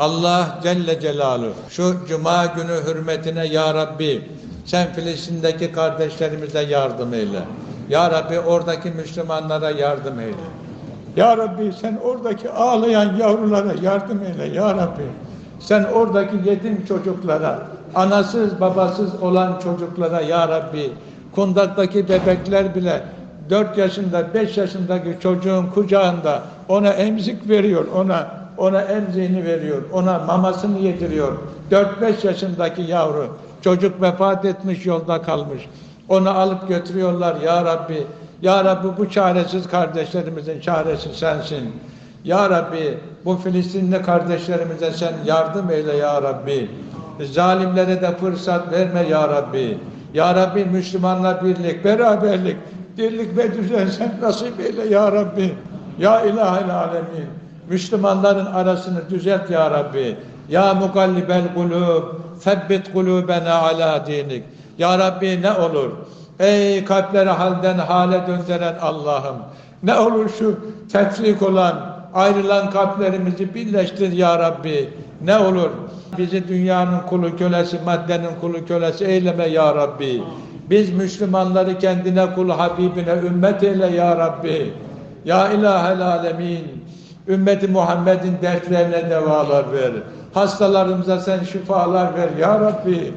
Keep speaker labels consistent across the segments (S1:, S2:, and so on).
S1: Allah Celle Celaluhu şu Cuma günü hürmetine ya Rabbi sen Filistin'deki kardeşlerimize yardım eyle. Ya Rabbi oradaki Müslümanlara yardım eyle. Ya Rabbi sen oradaki ağlayan yavrulara yardım eyle ya Rabbi. Sen oradaki yetim çocuklara, anasız babasız olan çocuklara ya Rabbi, kundaktaki bebekler bile 4 yaşında 5 yaşındaki çocuğun kucağında ona emzik veriyor, ona emziğini veriyor, ona mamasını yediriyor. 4-5 yaşındaki yavru çocuk vefat etmiş, yolda kalmış. Onu alıp götürüyorlar ya Rabbi. Ya Rabbi bu çaresiz kardeşlerimizin çaresi sensin. Ya Rabbi bu Filistinli kardeşlerimize sen yardım eyle ya Rabbi. Zalimlere de fırsat verme ya Rabbi. Ya Rabbi Müslümanla birlik, beraberlik, dirlik ve düzen sen nasip eyle ya Rabbi. Ya İlahel Alemin. Müslümanların arasını düzelt ya Rabbi. Ya mukallibel kulub, febbit kulubena ala dinik. Ya Rabbi ne olur? Ey kalpleri halden hale döndüren Allah'ım. Ne olur şu tefrik olan, ayrılan kalplerimizi birleştir ya Rabbi. Ne olur bizi dünyanın kulu kölesi, maddenin kulu kölesi eyleme ya Rabbi. Biz Müslümanları kendine kul Habibine ümmet eyle ya Rabbi. Ya İlahel Alemin. Ümmeti Muhammed'in dertlerine devalar ver. Hastalarımıza sen şifalar ver ya Rabbi.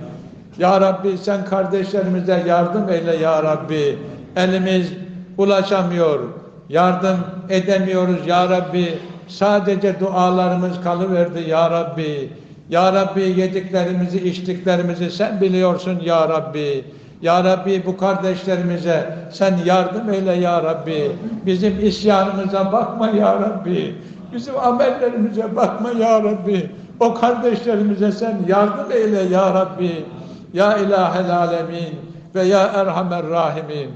S1: Ya Rabbi sen kardeşlerimize yardım eyle ya Rabbi. Elimiz ulaşamıyor. Yardım edemiyoruz ya Rabbi. Sadece dualarımız kalıverdi ya Rabbi. Ya Rabbi yediklerimizi, içtiklerimizi sen biliyorsun ya Rabbi. Ya Rabbi bu kardeşlerimize sen yardım eyle ya Rabbi. Bizim isyanımıza bakma ya Rabbi. Bizim amellerimize bakma ya Rabbi. O kardeşlerimize sen yardım eyle ya Rabbi. Ya İlahel Alemin ve ya Erhamer Rahimin.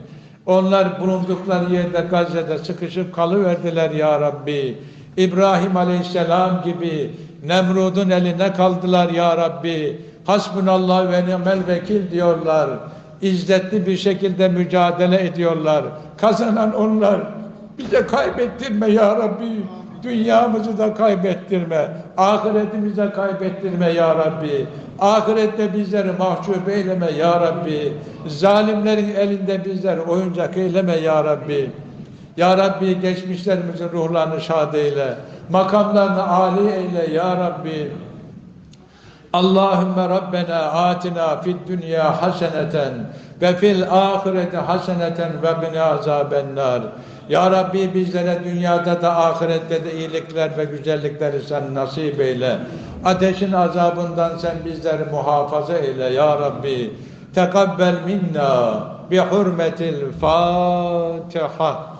S1: Onlar bulundukları yerde Gazze'de sıkışıp kalıverdiler ya Rabbi. İbrahim Aleyhisselam gibi Nemrud'un eline kaldılar ya Rabbi. Hasbunallah ve ni'mel vekil diyorlar. İzzetli bir şekilde mücadele ediyorlar. Kazanan onlar. Bize kaybettirme ya Rabbi. Dünyamızı da kaybettirme. Ahiretimizi de kaybettirme ya Rabbi. Ahirette bizleri mahcup eyleme ya Rabbi. Zalimlerin elinde bizleri oyuncak eyleme ya Rabbi. Ya Rabbi geçmişlerimizin ruhlarını şad eyle. Makamlarını âli eyle ya Rabbi. Allahümme Rabbena atina fid dünya haseneten ve fil ahireti haseneten ve qina azabennar. Ya Rabbi bizlere dünyada da ahirette de iyilikler ve güzellikleri sen nasip eyle. Ateşin azabından sen bizleri muhafaza eyle ya Rabbi. Tekabbel minna bi hurmetil Fatiha.